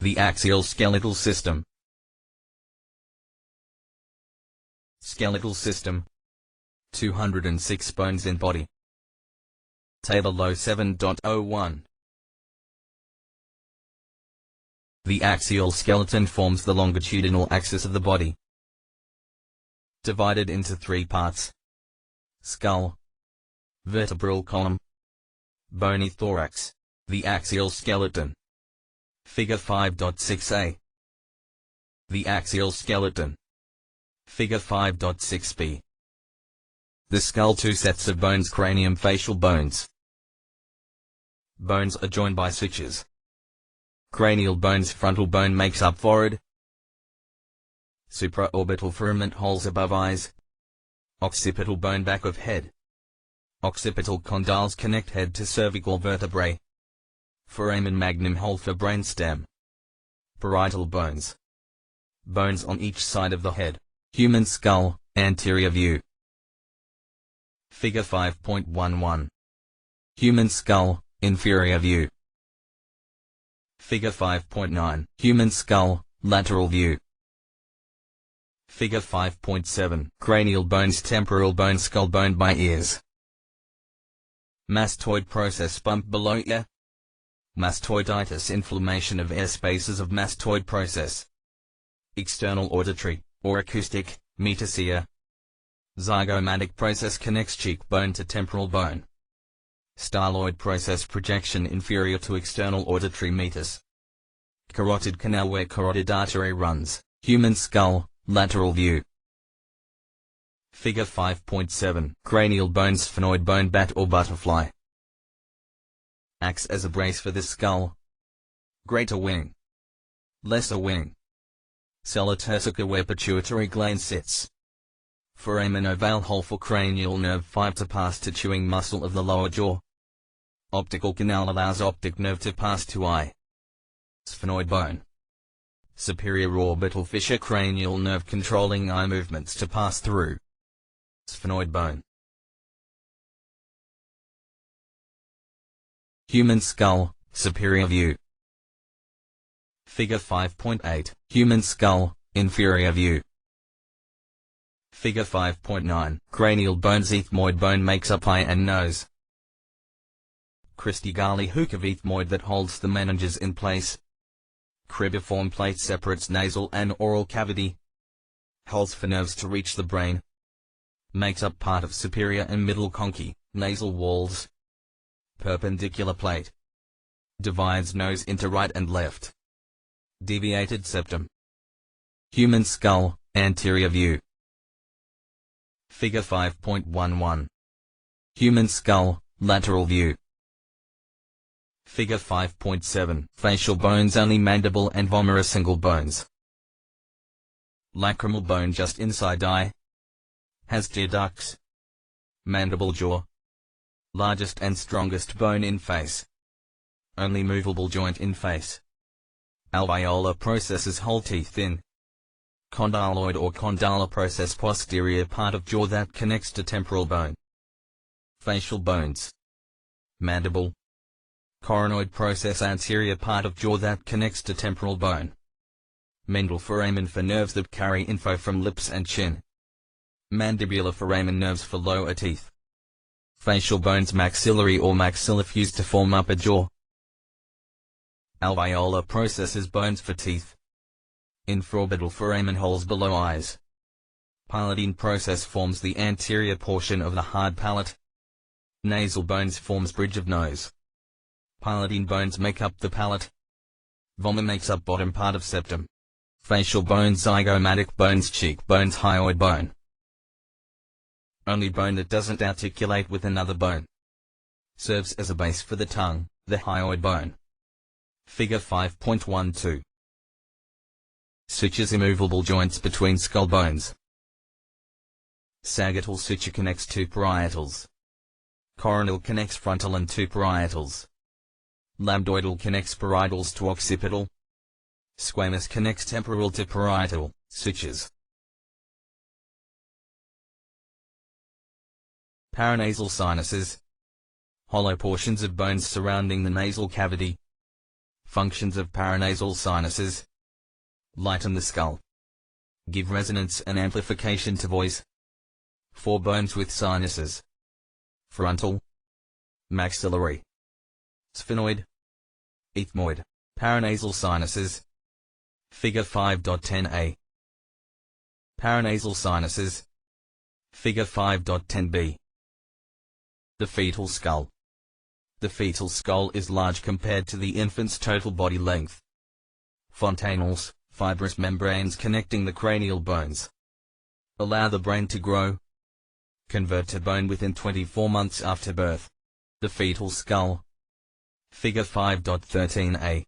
The axial skeletal system. Skeletal system. 206 bones in body. Table low 7.01. The axial skeleton forms the longitudinal axis of the body, divided into three parts: skull, vertebral column, bony thorax. The axial skeleton. Figure 5.6a. The axial skeleton. Figure 5.6b. The skull, two sets of bones: cranium, facial bones. Bones are joined by sutures. Cranial bones, frontal bone makes up forehead. Supraorbital firmament holes above eyes. Occipital bone back of head. Occipital condyles connect head to cervical vertebrae. Foramen magnum hole for brainstem. Parietal bones. Bones on each side of the head. Human skull, anterior view. Figure 5.11. Human skull, inferior view. Figure 5.9. Human skull, lateral view. Figure 5.7. Cranial bones, temporal bone, skull bone by ears. Mastoid process, bump below ear. Mastoiditis, inflammation of air spaces of mastoid process. External auditory, or acoustic, metacia. Zygomatic process connects cheekbone to temporal bone. Styloid process, projection inferior to external auditory meatus. Carotid canal, where carotid artery runs. Human skull, lateral view. Figure 5.7. Cranial bones, sphenoid bone, bat or butterfly. Acts as a brace for the skull. Greater wing. Lesser wing. Sella turcica, where pituitary gland sits. Foramen ovale hole for cranial nerve 5 to pass to chewing muscle of the lower jaw. Optical canal allows optic nerve to pass to eye. Sphenoid bone. Superior orbital fissure, cranial nerve controlling eye movements to pass through. Sphenoid bone. Human skull, superior view. Figure 5.8. Human skull, inferior view. Figure 5.9. Cranial bones, ethmoid bone makes up eye and nose. Cristigali hook of ethmoid that holds the meninges in place. Cribiform plate separates nasal and oral cavity. Holes for nerves to reach the brain. Makes up part of superior and middle conchae, nasal walls. Perpendicular plate. Divides nose into right and left. Deviated septum. Human skull, anterior view. Figure 5.11. Human skull, lateral view. Figure 5.7. Facial bones, only mandible and vomer are single bones. Lacrimal bone just inside eye. Has tear ducts. Mandible jaw. Largest and strongest bone in face. Only movable joint in face. Alveolar processes whole teeth in. Condyloid or condylar process, posterior part of jaw that connects to temporal bone. Facial bones. Mandible. Coronoid process, anterior part of jaw that connects to temporal bone. Mental foramen for nerves that carry info from lips and chin. Mandibular foramen, nerves for lower teeth. Facial bones, maxillary or maxilla fused to form upper jaw. Alveolar processes, bones for teeth. Infraorbital foramen holes below eyes. Palatine process forms the anterior portion of the hard palate. Nasal bones forms bridge of nose. Palatine bones make up the palate. Vomer makes up bottom part of septum. Facial bones, zygomatic bones, cheek bones, hyoid bone. Only bone that doesn't articulate with another bone. Serves as a base for the tongue, the hyoid bone. Figure 5.12. Sutures, immovable joints between skull bones. Sagittal suture connects two parietals. Coronal connects frontal and two parietals. Lambdoidal connects parietals to occipital. Squamous connects temporal to parietal, sutures. Paranasal sinuses. Hollow portions of bones surrounding the nasal cavity. Functions of paranasal sinuses. Lighten the skull. Give resonance and amplification to voice. 4 bones with sinuses. Frontal, maxillary, sphenoid, ethmoid. Paranasal sinuses. Figure 5.10a. Paranasal sinuses. Figure 5.10b. The fetal skull. The fetal skull is large compared to the infant's total body length. Fontanelles, fibrous membranes connecting the cranial bones. Allow the brain to grow. Convert to bone within 24 months after birth. The fetal skull. Figure 5.13a.